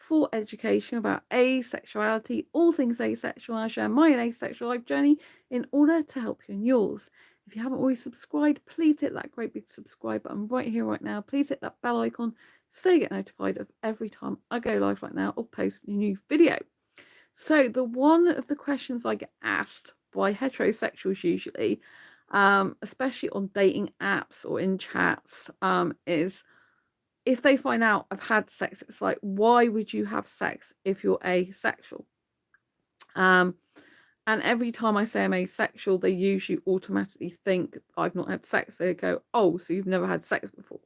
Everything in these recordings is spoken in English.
for education about asexuality, all things asexual. I share my asexual life journey in order to help you in yours. If you haven't already subscribed, please hit that great big subscribe button right here, right now. Please hit that bell icon so you get notified of every time I go live like now or post a new video. So the one of the questions I get asked by heterosexuals usually, especially on dating apps or in chats, is if they find out I've had sex, it's like, why would you have sex if you're asexual? And every time I say I'm asexual, they usually automatically think I've not had sex. They go, oh, so you've never had sex before,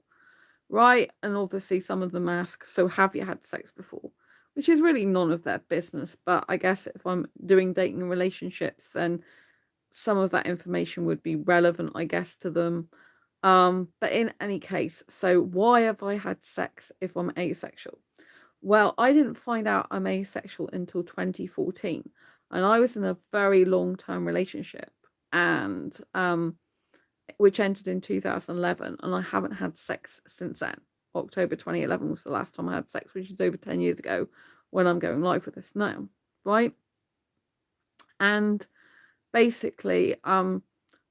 right? And obviously some of them ask, so have you had sex before? Which is really none of their business. But I guess if I'm doing dating and relationships, then some of that information would be relevant, I guess, to them. But in any case, so why have I had sex if I'm asexual? Well, I didn't find out I'm asexual until 2014, and I was in a very long-term relationship, and which ended in 2011, and I haven't had sex since then. October 2011 was the last time I had sex, which is over 10 years ago when I'm going live with this now, right? And basically,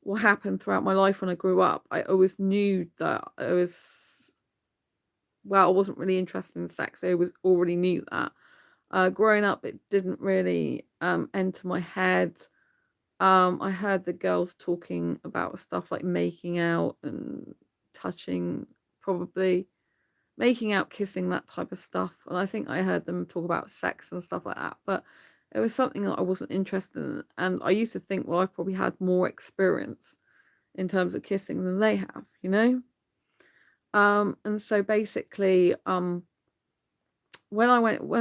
what happened throughout my life when I grew up, I always knew that I wasn't really interested in sex. I already knew that. Growing up, it didn't really enter my head. I heard the girls talking about stuff like making out and touching, probably making out, kissing, that type of stuff. And I think I heard them talk about sex and stuff like that. But it was something that I wasn't interested in. And I used to think, well, I probably had more experience in terms of kissing than they have, you know? And so basically, when I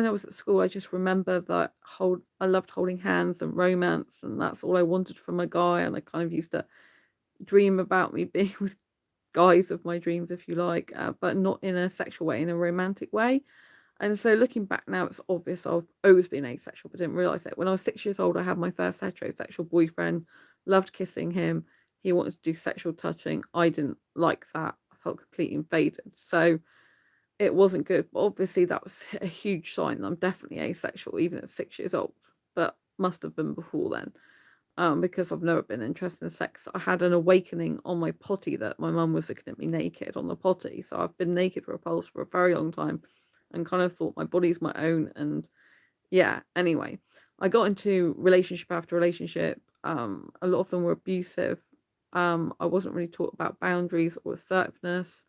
was at school, I just remember that I loved holding hands and romance, and that's all I wanted from a guy. And I kind of used to dream about me being with guys of my dreams, if you like, but not in a sexual way, in a romantic way. And so looking back now, it's obvious I've always been asexual, but didn't realize it. When I was 6 years old, I had my first heterosexual boyfriend, loved kissing him. He wanted to do sexual touching. I didn't like that. I felt completely invaded. So it wasn't good. But obviously, that was a huge sign that I'm definitely asexual, even at 6 years old, but must have been before then. Because I've never been interested in sex. I had an awakening on my potty that my mum was looking at me naked on the potty. So I've been naked for a very long time and kind of thought my body's my own. And yeah, anyway, I got into relationship after relationship. A lot of them were abusive. I wasn't really taught about boundaries or assertiveness.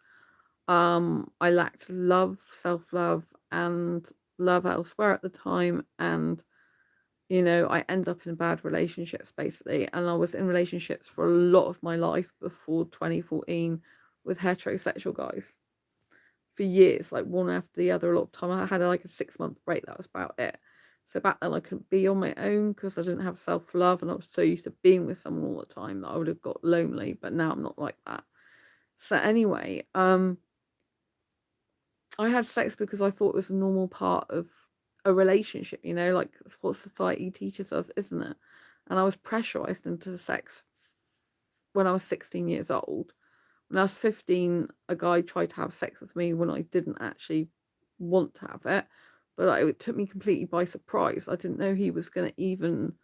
I lacked love, self-love, and love elsewhere at the time. And I end up in bad relationships basically. And I was in relationships for a lot of my life before 2014 with heterosexual guys for years, like one after the other. A lot of time I had like a 6-month break. That was about it. So back then I couldn't be on my own because I didn't have self-love, and I was so used to being with someone all the time that I would have got lonely. But now I'm not like that. So anyway, I had sex because I thought it was a normal part of a relationship, like it's what society teaches us, isn't it? And I was pressurized into sex when I was 16 years old. When I was 15, a guy tried to have sex with me when I didn't actually want to have it, but it took me completely by surprise. I didn't know he was going to even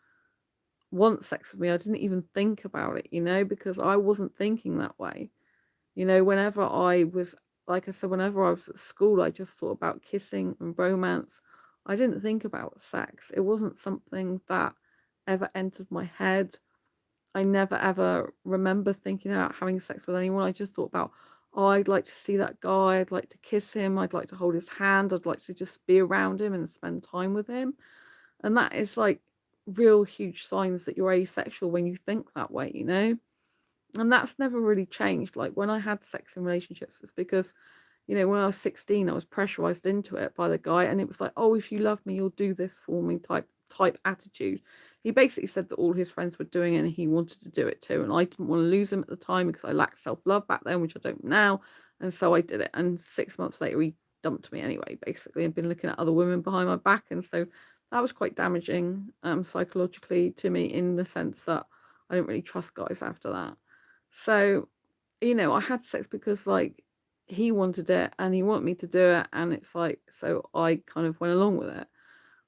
want sex with me. I didn't even think about it, because I wasn't thinking that way. Whenever I was, like I said, whenever I was at school, I just thought about kissing and romance. I didn't think about sex. It wasn't something that ever entered my head. I never ever remember thinking about having sex with anyone. I just thought about, oh, I'd like to see that guy. I'd like to kiss him. I'd like to hold his hand. I'd like to just be around him and spend time with him. And that is like real huge signs that you're asexual when you think that way. And that's never really changed. Like when I had sex in relationships, it's because, when I was 16, I was pressurized into it by the guy, and it was like, oh, if you love me, you'll do this for me type attitude. He basically said that all his friends were doing it and he wanted to do it too. And I didn't want to lose him at the time because I lacked self-love back then, which I don't now. And so I did it. And 6 months later, he dumped me anyway, basically, and been looking at other women behind my back. And so that was quite damaging psychologically to me, in the sense that I didn't really trust guys after that. So, I had sex because, like, he wanted it and he wanted me to do it, and it's like, so I kind of went along with it,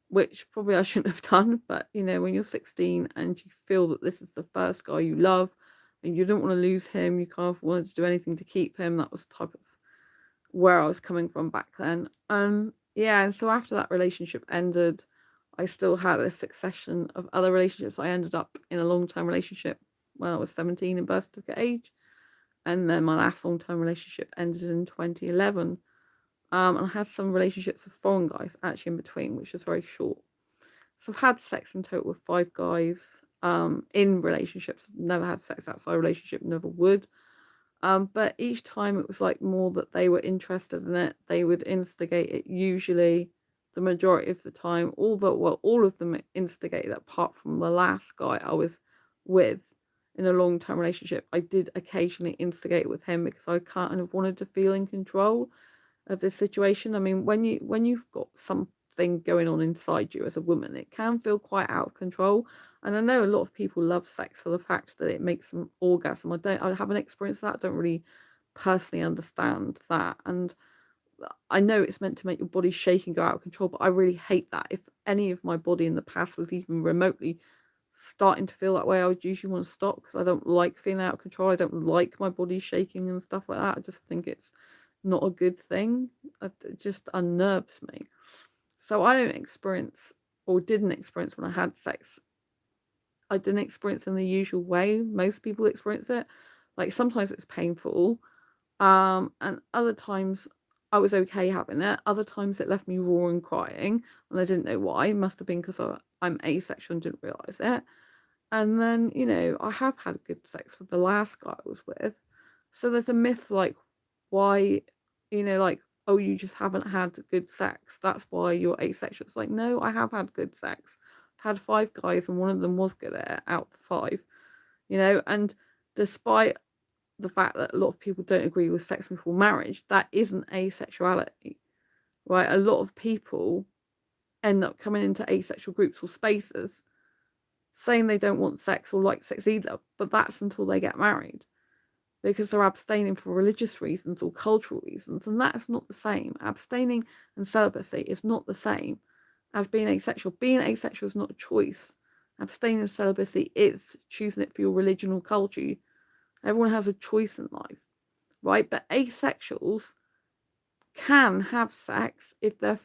which probably I shouldn't have done. But when you're 16 and you feel that this is the first guy you love and you don't want to lose him, you kind of wanted to do anything to keep him. That was the type of where I was coming from back then. Yeah, and so after that relationship ended, I still had a succession of other relationships. I ended up in a long-term relationship when I was 17 in birth certificate age. And then my last long-term relationship ended in 2011. And I had some relationships with foreign guys actually in between, which was very short. So I've had sex in total with 5 guys in relationships. Never had sex outside a relationship, never would. But each time it was like more that they were interested in it. They would instigate it, usually the majority of the time. All of them instigated it, apart from the last guy I was with in a long-term relationship. I did occasionally instigate with him because I kind of wanted to feel in control of this situation. I mean, when you've got something going on inside you as a woman, it can feel quite out of control. And I know a lot of people love sex for the fact that it makes them orgasm. I haven't experienced that. I don't really personally understand that. And I know it's meant to make your body shake and go out of control, but I really hate that. If any of my body in the past was even remotely starting to feel that way, I would usually want to stop because I don't like feeling out of control. I don't like my body shaking and stuff like that. I just think it's not a good thing. It just unnerves me. So I don't experience, or didn't experience when I had sex, I didn't experience in the usual way most people experience it. Like sometimes it's painful, and other times I was okay having it. Other times it left me raw and crying, and I didn't know why. It must have been because I'm asexual and didn't realize it. And then, I have had good sex with the last guy I was with. So there's a myth like, why, like, oh, you just haven't had good sex. That's why you're asexual. It's like, no, I have had good sex. I've had 5 guys and one of them was good at it out of the 5, and despite the fact that a lot of people don't agree with sex before marriage, that isn't asexuality, right? A lot of people end up coming into asexual groups or spaces saying they don't want sex or like sex either, but that's until they get married because they're abstaining for religious reasons or cultural reasons, and that's not the same. Abstaining and celibacy is not the same as being asexual. Being asexual is not a choice. Abstaining and celibacy is choosing it for your religion or culture. Everyone has a choice in life, right? But asexuals can have sex if they're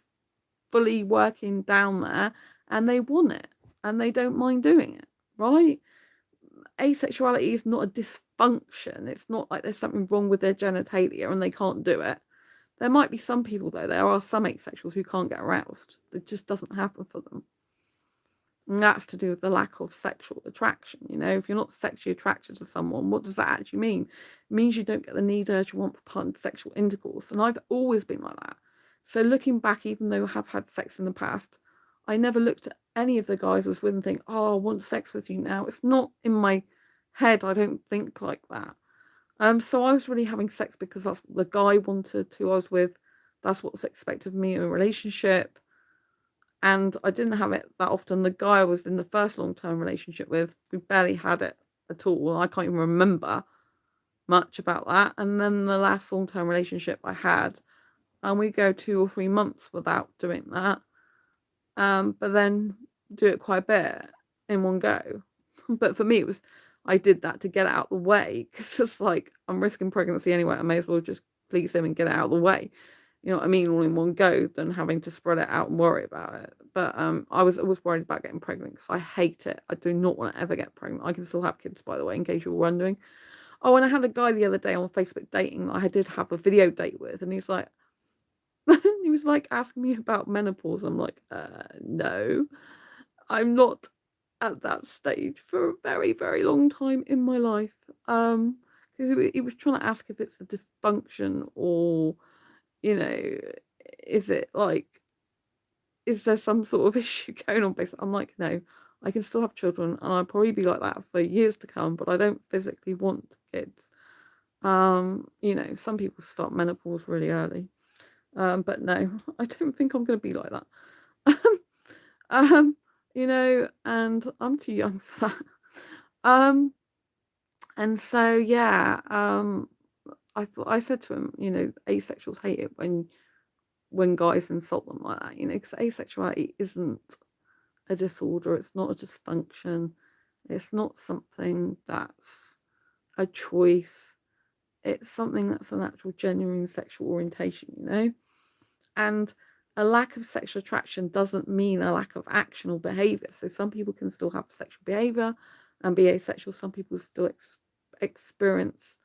fully working down there and they want it and they don't mind doing it, right? Asexuality is not a dysfunction. It's not like there's something wrong with their genitalia and they can't do it. There might be some people, though, there are some asexuals who can't get aroused. It just doesn't happen for them. And that's to do with the lack of sexual attraction. If you're not sexually attracted to someone, what does that actually mean? It means you don't get the need, urge, or want for partner sexual intercourse. And I've always been like that. So looking back, even though I have had sex in the past, I never looked at any of the guys I was with and think, oh, I want sex with you now. It's not in my head. I don't think like that. So I was really having sex because that's what the guy wanted, who I was with. That's what's expected of me in a relationship. And I didn't have it that often. The guy I was in the first long-term relationship with, we barely had it at all. I can't even remember much about that. And then the last long-term relationship I had, and we go 2 or 3 months without doing that. But then do it quite a bit in one go. But for me, I did that to get it out of the way because it's like I'm risking pregnancy anyway. I may as well just please him and get it out of the way. You know what I mean? All in one go than having to spread it out and worry about it. But I was always worried about getting pregnant because I hate it. I do not want to ever get pregnant. I can still have kids, by the way, in case you're wondering. Oh, and I had a guy the other day on Facebook dating that I did have a video date with, and he's like, he was like asking me about menopause. I'm like, no, I'm not at that stage for a very, very long time in my life. Because he was trying to ask if it's a dysfunction or, is it like, is there some sort of issue going on? Basically, I'm like, no, I can still have children, and I'll probably be like that for years to come. But I don't physically want kids. Some people start menopause really early. But no, I don't think I'm going to be like that. um, and I'm too young for that. And so, yeah, I said to him, asexuals hate it when guys insult them like that, because asexuality isn't a disorder, it's not a dysfunction, it's not something that's a choice, it's something that's an actual genuine sexual orientation. And a lack of sexual attraction doesn't mean a lack of action or behavior. So some people can still have sexual behavior and be asexual, some people still experience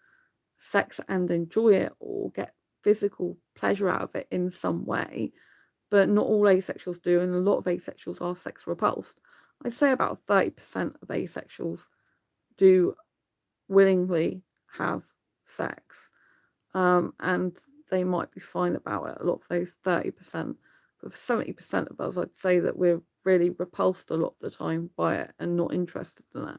sex and enjoy it or get physical pleasure out of it in some way, but not all asexuals do, and a lot of asexuals are sex repulsed. I'd say about 30% of asexuals do willingly have sex, and they might be fine about it, a lot of those 30%. But for 70% of us, I'd say that we're really repulsed a lot of the time by it and not interested in it.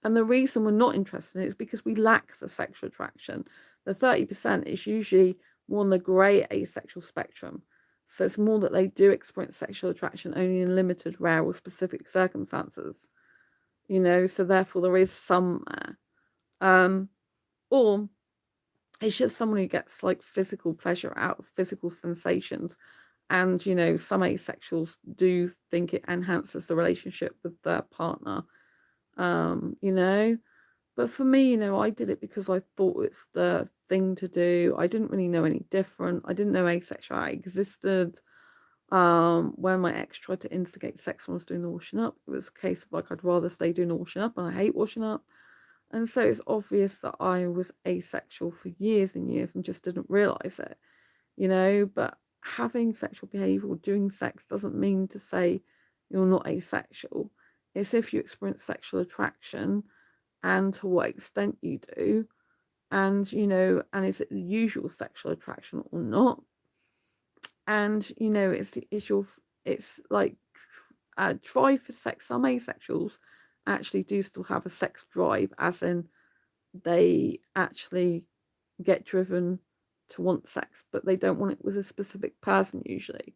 And the reason we're not interested in it is because we lack the sexual attraction. The 30% is usually more on the grey asexual spectrum. So it's more that they do experience sexual attraction only in limited, rare, or specific circumstances. So therefore there is some there. Or it's just someone who gets like physical pleasure out of physical sensations. And, some asexuals do think it enhances the relationship with their partner. um, you know, But for me, I did it because I thought it's the thing to do. I didn't really know any different. I didn't know asexuality existed. When my ex tried to instigate sex when I was doing the washing up, it was a case of like I'd rather stay doing the washing up, and I hate washing up. And so it's obvious that I was asexual for years and years and just didn't realize it. But having sexual behavior or doing sex doesn't mean to say you're not asexual. It's if you experience sexual attraction and to what extent you do, and is it the usual sexual attraction or not. And it's like drive for sex. Some asexuals actually do still have a sex drive, as in they actually get driven to want sex, but they don't want it with a specific person usually,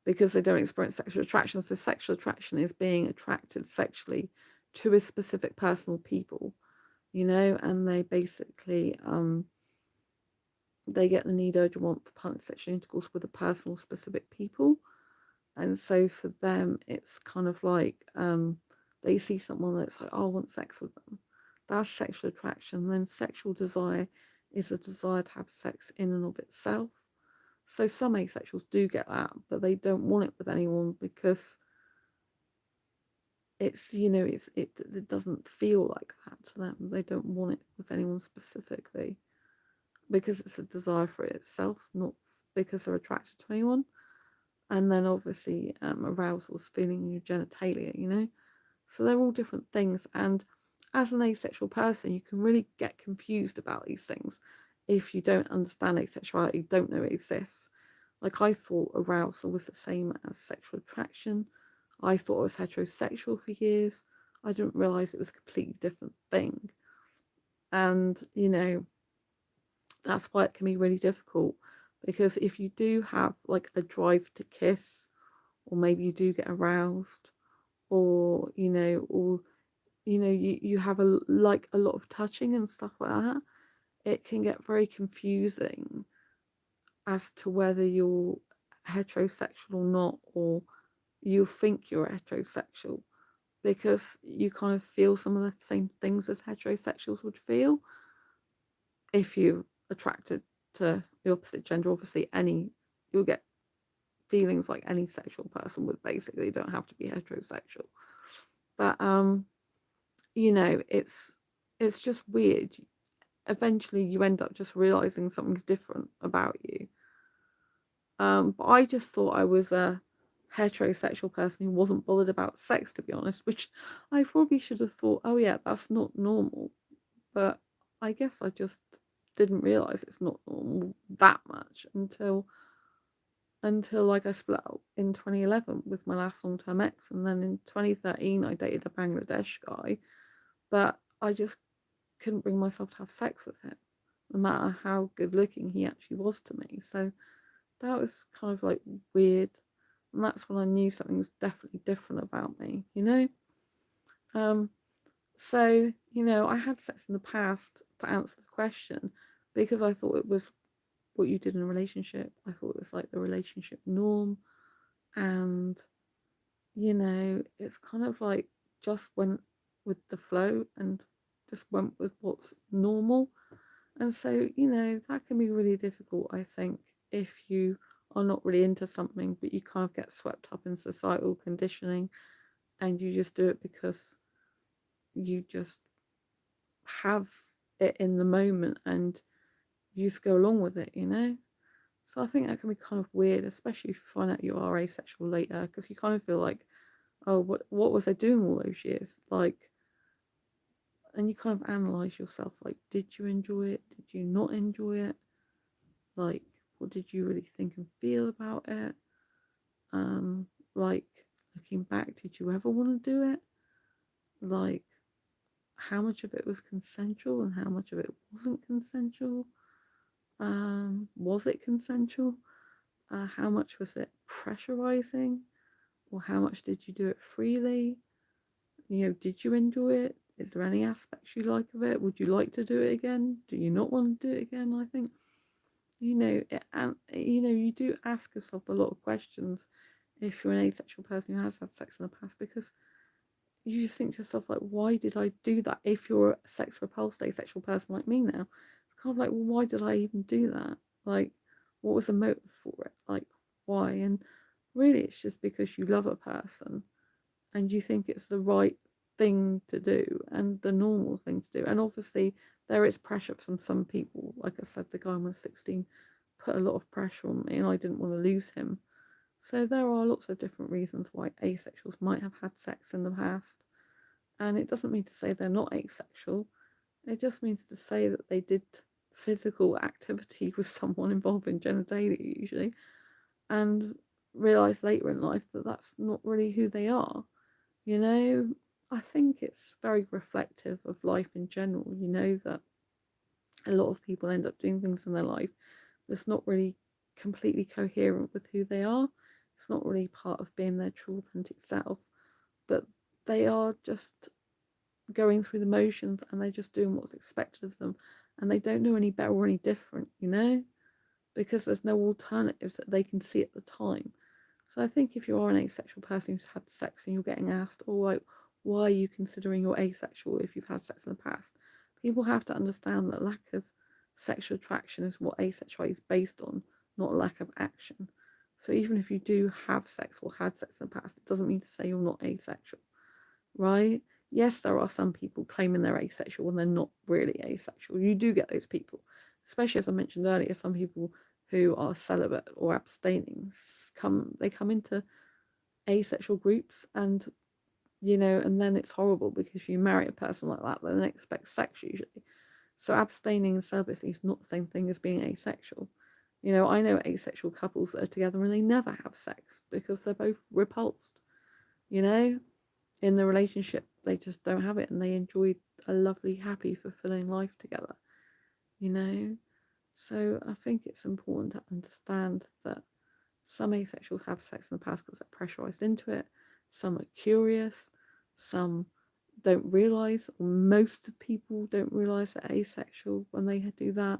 because they don't experience sexual attraction. So sexual attraction is being attracted sexually to a specific person or people, and they basically they get the need, urge, or want for partner sexual intercourse with a personal specific people. And so for them it's kind of like they see someone that's like, oh, I want sex with them. That's sexual attraction. Then sexual desire is a desire to have sex in and of itself. So some asexuals do get that, but they don't want it with anyone because it doesn't feel like that to them. They don't want it with anyone specifically because it's a desire for it itself, not because they're attracted to anyone. And then obviously arousal is feeling in your genitalia. So they're all different things. And as an asexual person, you can really get confused about these things if you don't understand asexuality, don't know it exists. Like I thought arousal was the same as sexual attraction. I thought I was heterosexual for years. I didn't realize it was a completely different thing. And, that's why it can be really difficult, because if you do have like a drive to kiss, or maybe you do get aroused, or you have a lot of touching and stuff like that, it can get very confusing as to whether you're heterosexual or not, or you think you're heterosexual, because you kind of feel some of the same things as heterosexuals would feel if you're attracted to the opposite gender. Obviously you'll get feelings like any sexual person would. Basically, you don't have to be heterosexual. But it's just weird. Eventually you end up just realizing something's different about you. But I just thought I was a heterosexual person who wasn't bothered about sex, to be honest, which I probably should have thought, oh yeah, that's not normal. But I guess I just didn't realize it's not normal that much until like I split up in 2011 with my last long-term ex, and then in 2013 I dated a Bangladesh guy, but I just couldn't bring myself to have sex with him, no matter how good looking he actually was to me. So that was kind of like weird, and that's when I knew something's definitely different about me. Um, so I had sex in the past, to answer the question, because I thought it was what you did in a relationship. I thought it was like the relationship norm. And, it's kind of like just went with the flow and just went with what's normal. And so, that can be really difficult, I think, if you are not really into something, but you kind of get swept up in societal conditioning and you just do it because you just have it in the moment and you just go along with it. So I think that can be kind of weird, especially if you find out you are asexual later, because you kind of feel like, oh, what was I doing all those years? Like, and you kind of analyze yourself, like, did you enjoy it? Did you not enjoy it? Like, what did you really think and feel about it? Like, looking back, did you ever want to do it? Like, how much of it was consensual and how much of it wasn't consensual? Was it consensual? How much was it pressurizing? Or how much did you do it freely? Did you enjoy it? Is there any aspects you like of it? Would you like to do it again? Do you not want to do it again? I think, you do ask yourself a lot of questions if you're an asexual person who has had sex in the past, because you just think to yourself, like, why did I do that? If you're a sex repulsed asexual person like me now, it's kind of like, well, why did I even do that? Like, what was the motive for it? Like, why? And really, it's just because you love a person and you think it's the right thing to do and the normal thing to do. And obviously, there is pressure from some people. Like I said, the guy when I was 16 put a lot of pressure on me, and I didn't want to lose him. So there are lots of different reasons why asexuals might have had sex in the past. And it doesn't mean to say they're not asexual. It just means to say that they did physical activity with someone involving genitalia usually, and realise later in life that that's not really who they are. You know, I think it's very reflective of life in general, that a lot of people end up doing things in their life that's not really completely coherent with who they are. It's not really part of being their true authentic self, but they are just going through the motions and they're just doing what's expected of them, and they don't know any better or any different, because there's no alternatives that they can see at the time. So I think if you are an asexual person who's had sex and you're getting asked, oh, like, why are you considering you're asexual if you've had sex in the past? People have to understand that lack of sexual attraction is what asexuality is based on, not a lack of action. So even if you do have sex or had sex in the past, it doesn't mean to say you're not asexual, right? Yes, there are some people claiming they're asexual when they're not really asexual. You do get those people, especially as I mentioned earlier, some people who are celibate or abstaining come into asexual groups, and and then it's horrible because you marry a person like that, they don't expect sex usually. So abstaining and celibacy is not the same thing as being asexual. I know asexual couples that are together and they never have sex because they're both repulsed. You know, in the relationship, they just don't have it and they enjoy a lovely, happy, fulfilling life together. You know, so I think it's important to understand that some asexuals have sex in the past because they're pressurized into it. Some are curious. Some don't realize, or most people don't realize they're asexual when they do that.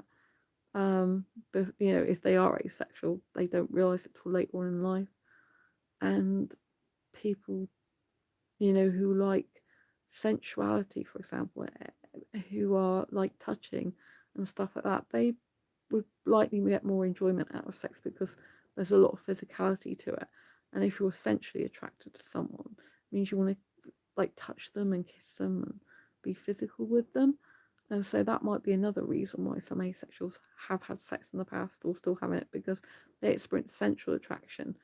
But if they are asexual, they don't realize it till later on in life. And people, who like sensuality, for example, who are like touching and stuff like that, they would likely get more enjoyment out of sex because there's a lot of physicality to it. And if you're sensually attracted to someone, it means you want to like touch them and kiss them and be physical with them. And so that might be another reason why some asexuals have had sex in the past or still have it, because they experience sensual attraction,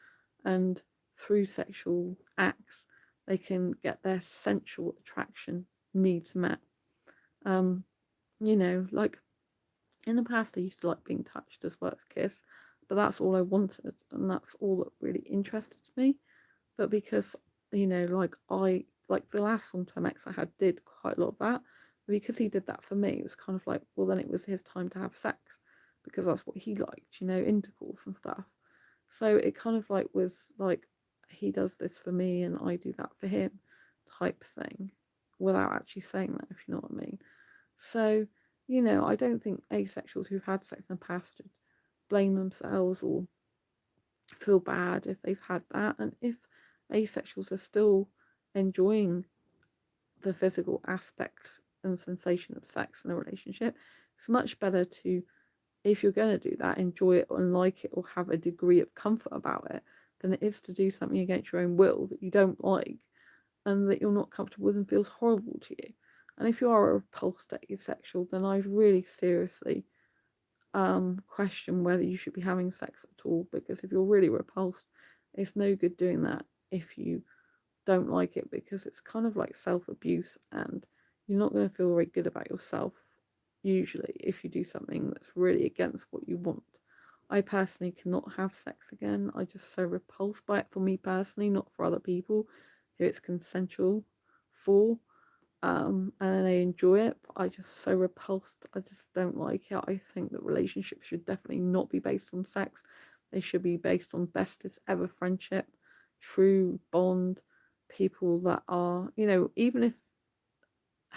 and through sexual acts they can get their sensual attraction needs met. Like in the past, I used to like being touched as well as kissed, but that's all I wanted, and that's all that really interested me. But because like the last long-term ex I had did quite a lot of that, but because he did that for me, it was kind of like, well, then it was his time to have sex because that's what he liked, intercourse and stuff. So it kind of like was like he does this for me and I do that for him type thing, without actually saying that, if you know what I mean. So I don't think asexuals who've had sex in the past should blame themselves or feel bad if they've had that. And if asexuals are still enjoying the physical aspect and sensation of sex in a relationship, it's much better to, if you're going to do that, enjoy it and like it or have a degree of comfort about it than it is to do something against your own will that you don't like and that you're not comfortable with and feels horrible to you. And if you are a repulsed asexual, then I'd really seriously question whether you should be having sex at all, because if you're really repulsed, it's no good doing that if you don't like it, because it's kind of like self-abuse and you're not going to feel very good about yourself usually if you do something that's really against what you want. I personally cannot have sex again. I just so repulsed by it, for me personally, not for other people who it's consensual for. And they enjoy it, but I just so repulsed. I just don't like it. I think that relationships should definitely not be based on sex. They should be based on bestest ever friendship, true bond, people that are, even if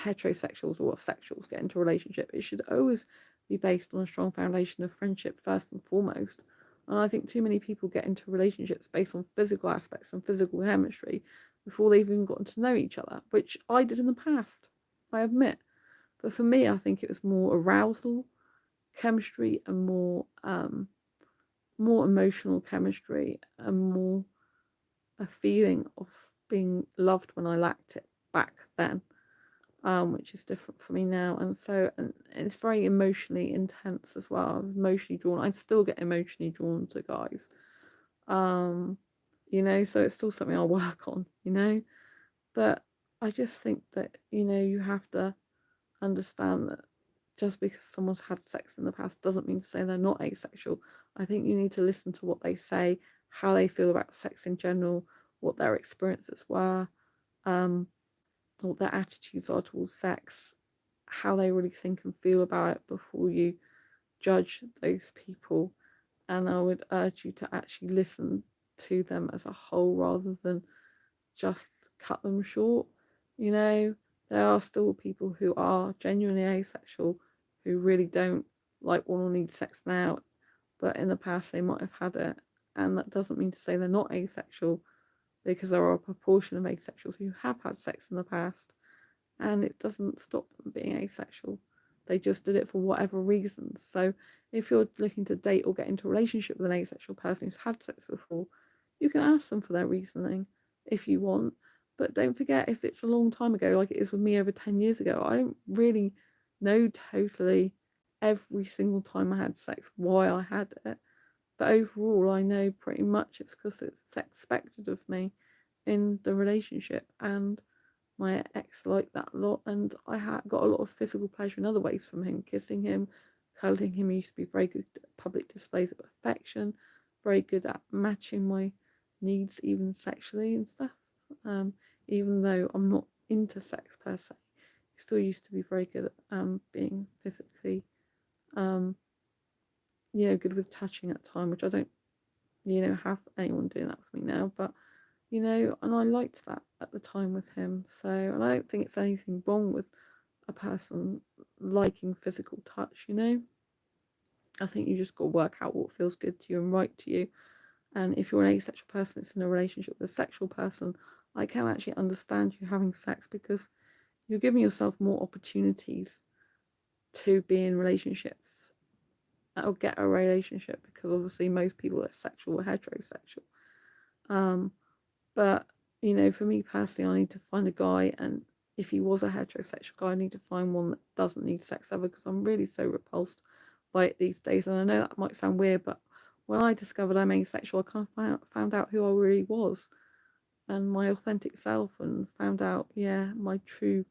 heterosexuals or sexuals get into a relationship, it should always be based on a strong foundation of friendship first and foremost. And I think too many people get into relationships based on physical aspects and physical chemistry before they've even gotten to know each other, which I did in the past, I admit. But for me, I think it was more arousal, chemistry, and more emotional chemistry, and more a feeling of being loved when I lacked it back then, which is different for me now. And it's very emotionally intense as well. I'm emotionally drawn. I still get emotionally drawn to guys. Um, so it's still something I'll work on. But I just think that, you have to understand that just because someone's had sex in the past doesn't mean to say they're not asexual. I think you need to listen to what they say, how they feel about sex in general, what their experiences were, um, what their attitudes are towards sex, how they really think and feel about it before you judge those people. And I would urge you to actually listen to them as a whole rather than just cut them short. You know, there are still people who are genuinely asexual who really don't like want or need sex now, but in the past they might have had it. And that doesn't mean to say they're not asexual, because there are a proportion of asexuals who have had sex in the past, and it doesn't stop them being asexual. They just did it for whatever reasons. So if you're looking to date or get into a relationship with an asexual person who's had sex before, you can ask them for their reasoning if you want. But don't forget, if it's a long time ago, like it is with me over 10 years ago, I don't really know totally every single time I had sex why I had it. But overall, I know pretty much it's because it's expected of me in the relationship. And my ex liked that a lot, and I had got a lot of physical pleasure in other ways from him. Kissing him, cuddling him. He used to be very good at public displays of affection, very good at matching my needs, even sexually and stuff. Um, Even though I'm not into sex per se, he still used to be very good at being physically, um, good with touching at time, which I don't, have anyone doing that for me now, but and I liked that at the time with him. So, and I don't think it's anything wrong with a person liking physical touch. I think you just got to work out what feels good to you and right to you. And if you're an asexual person that's in a relationship with a sexual person, I can actually understand you having sex, because you're giving yourself more opportunities to be in relationships or get a relationship, because obviously most people that are sexual are heterosexual. But for me personally, I need to find a guy, and if he was a heterosexual guy, I need to find one that doesn't need sex ever, because I'm really so repulsed by it these days. And I know that might sound weird, but when I discovered I'm asexual, I kind of found out who I really was and my authentic self, and found out, yeah, my true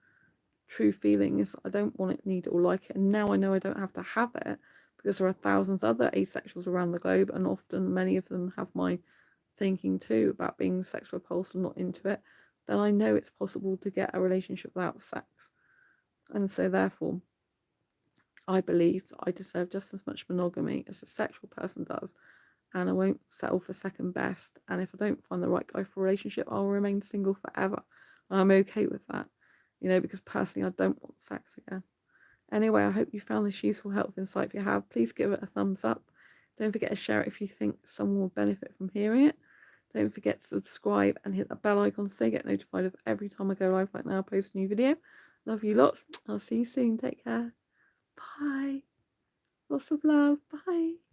feeling is I don't want it, need it, or like it. And now I know I don't have to have it, because there are thousands of other asexuals around the globe, and often many of them have my thinking too about being sex repulsed and not into it. Then I know it's possible to get a relationship without sex. And so therefore I believe that I deserve just as much monogamy as a sexual person does, and I won't settle for second best. And if I don't find the right guy for a relationship, I'll remain single forever. I'm okay with that, because personally I don't want sex again. Anyway, I hope you found this useful, helpful insight. If you have, please give it a thumbs up. Don't forget to share it if you think someone will benefit from hearing it. Don't forget to subscribe and hit that bell icon so you get notified of every time I go live. Right now, I post a new video. Love you lots. I'll see you soon. Take care. Bye. Lots of love. Bye.